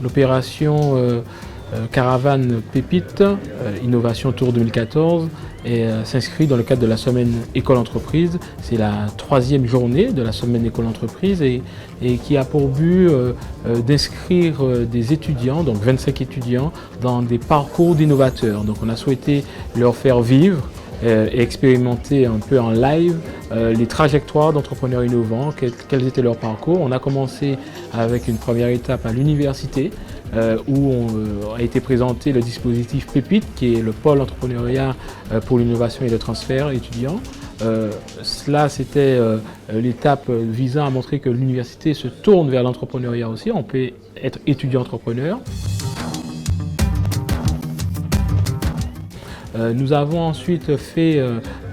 L'opération Caravane Pépite, Innovation Tour 2014, s'inscrit dans le cadre de la semaine École-Entreprise. C'est la 3e journée de la semaine École-Entreprise et qui a pour but d'inscrire des étudiants, donc 25 étudiants, dans des parcours d'innovateurs. Donc on a souhaité leur faire vivre et expérimenter un peu en live les trajectoires d'entrepreneurs innovants, quels étaient leurs parcours. On a commencé avec une première étape à l'université où a été présenté le dispositif Pépite, qui est le pôle entrepreneuriat pour l'innovation et le transfert étudiant. Cela, c'était l'étape visant à montrer que l'université se tourne vers l'entrepreneuriat aussi. On peut être étudiant-entrepreneur. Nous avons ensuite fait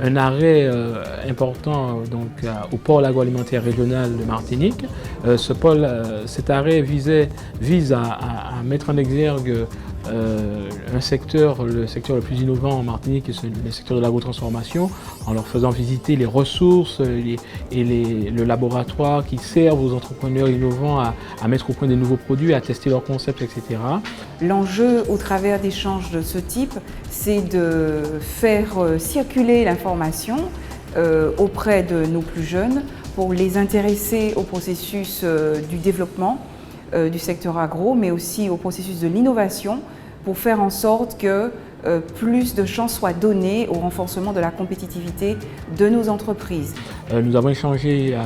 un arrêt important au pôle agroalimentaire régional de Martinique. Cet arrêt vise à mettre en exergue le secteur le plus innovant en Martinique, c'est le secteur de l'agrotransformation, en leur faisant visiter les ressources le laboratoire qui servent aux entrepreneurs innovants à mettre au point des nouveaux produits, à tester leurs concepts, etc. L'enjeu au travers d'échanges de ce type, c'est de faire circuler l'information auprès de nos plus jeunes pour les intéresser au processus du développement du secteur agro, mais aussi au processus de l'innovation pour faire en sorte que plus de chances soient données au renforcement de la compétitivité de nos entreprises. Nous avons échangé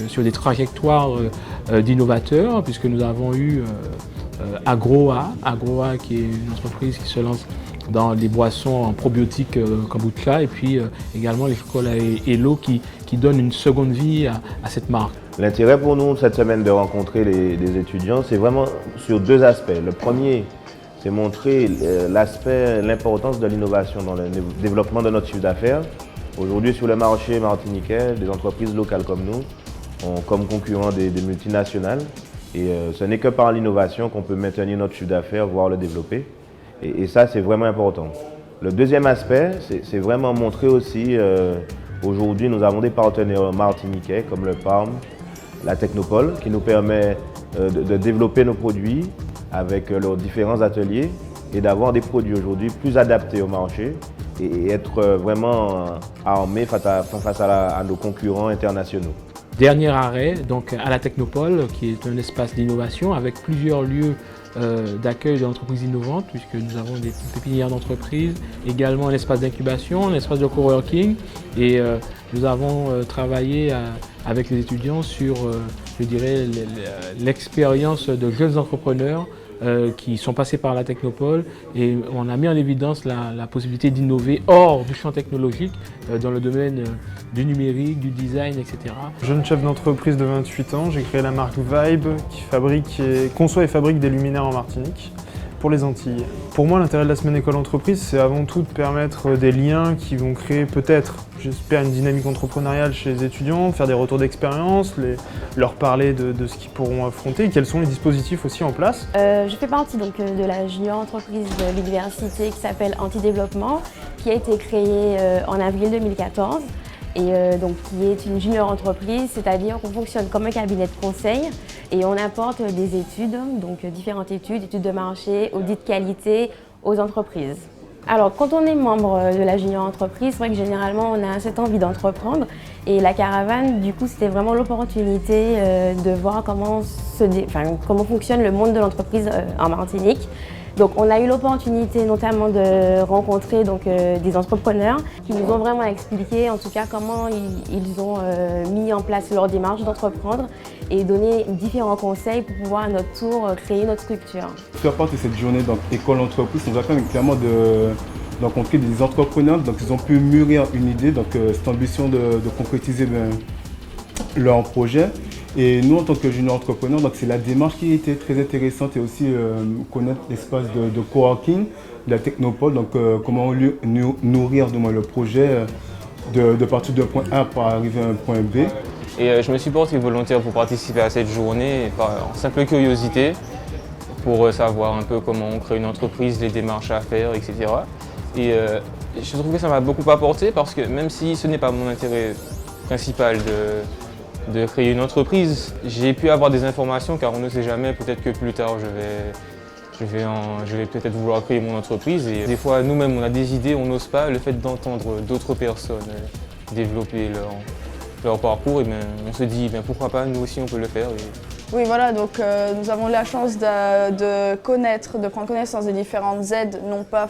sur des trajectoires d'innovateurs, puisque nous avons eu Agroa qui est une entreprise qui se lance dans les boissons en probiotiques kombucha, et puis également les chocolats Hello qui donnent une seconde vie à cette marque. L'intérêt pour nous cette semaine de rencontrer les étudiants, c'est vraiment sur 2 aspects. Le premier, c'est montrer l'importance de l'innovation dans le développement de notre chiffre d'affaires. Aujourd'hui, sur le marché martiniquais, des entreprises locales comme nous ont comme concurrents des multinationales. Et ce n'est que par l'innovation qu'on peut maintenir notre chiffre d'affaires, voire le développer. Et ça, c'est vraiment important. Le deuxième aspect, c'est vraiment montrer aussi, aujourd'hui, nous avons des partenaires martiniquais comme le PARM, la Technopole, qui nous permet de développer nos produits avec leurs différents ateliers et d'avoir des produits aujourd'hui plus adaptés au marché et être vraiment armés face à nos concurrents internationaux. Dernier arrêt, donc à la Technopole, qui est un espace d'innovation avec plusieurs lieux d'accueil d'entreprises innovantes, puisque nous avons des pépinières d'entreprises, également un espace d'incubation, un espace de coworking, et nous avons travaillé avec les étudiants sur, je dirais, l'expérience de jeunes entrepreneurs qui sont passés par la Technopole, et on a mis en évidence la possibilité d'innover hors du champ technologique dans le domaine du numérique, du design, etc. Jeune chef d'entreprise de 28 ans, j'ai créé la marque Vibe qui conçoit et fabrique des luminaires en Martinique pour les Antilles. Pour moi, l'intérêt de la semaine École-Entreprise, c'est avant tout de permettre des liens qui vont créer peut-être, j'espère, une dynamique entrepreneuriale chez les étudiants, faire des retours d'expérience, leur parler de ce qu'ils pourront affronter, quels sont les dispositifs aussi en place. Je fais partie donc de la junior entreprise de l'université qui s'appelle Antidéveloppement, qui a été créée en avril 2014. Et donc qui est une junior entreprise, c'est-à-dire qu'on fonctionne comme un cabinet de conseil et on apporte des études, donc différentes études de marché, audit de qualité aux entreprises. Alors quand on est membre de la junior entreprise, c'est vrai que généralement on a cette envie d'entreprendre et la caravane, du coup, c'était vraiment l'opportunité de voir comment fonctionne le monde de l'entreprise en Martinique. Donc on a eu l'opportunité notamment de rencontrer des entrepreneurs qui nous ont vraiment expliqué en tout cas comment ils ont mis en place leur démarche d'entreprendre et donné différents conseils pour pouvoir à notre tour créer notre structure. Faire partie de cette journée École-Entreprise, ça nous a permis clairement de rencontrer des entrepreneurs, donc ils ont pu mûrir une idée, donc cette ambition de concrétiser leur projet. Et nous, en tant que junior entrepreneurs, c'est la démarche qui était très intéressante et aussi connaître l'espace de coworking, de la Technopole, donc comment nourrir le projet de partir d'un point A pour arriver à un point B. Et je me suis porté volontaire pour participer à cette journée par simple curiosité pour savoir un peu comment on crée une entreprise, les démarches à faire, etc. Et je trouve que ça m'a beaucoup apporté parce que même si ce n'est pas mon intérêt principal de créer une entreprise. J'ai pu avoir des informations car on ne sait jamais, peut-être que plus tard je vais peut-être vouloir créer mon entreprise. Et des fois nous-mêmes on a des idées, on n'ose pas. Le fait d'entendre d'autres personnes développer leur parcours, et bien, on se dit pourquoi pas, nous aussi on peut le faire. Oui, voilà, donc nous avons eu la chance de prendre connaissance des différentes aides, non pas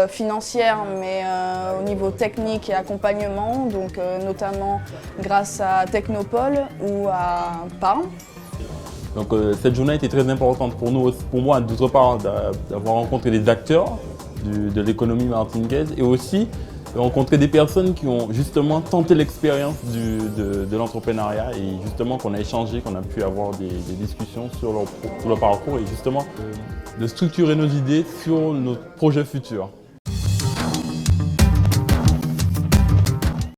financières, mais au niveau technique et accompagnement, donc notamment grâce à Technopole ou à PARM. Donc cette journée était très importante pour nous, pour moi, d'autre part d'avoir rencontré des acteurs de l'économie martiniquaise et aussi de rencontrer des personnes qui ont justement tenté l'expérience de l'entrepreneuriat et justement qu'on a échangé, qu'on a pu avoir des discussions sur leur parcours et justement de structurer nos idées sur nos projets futurs.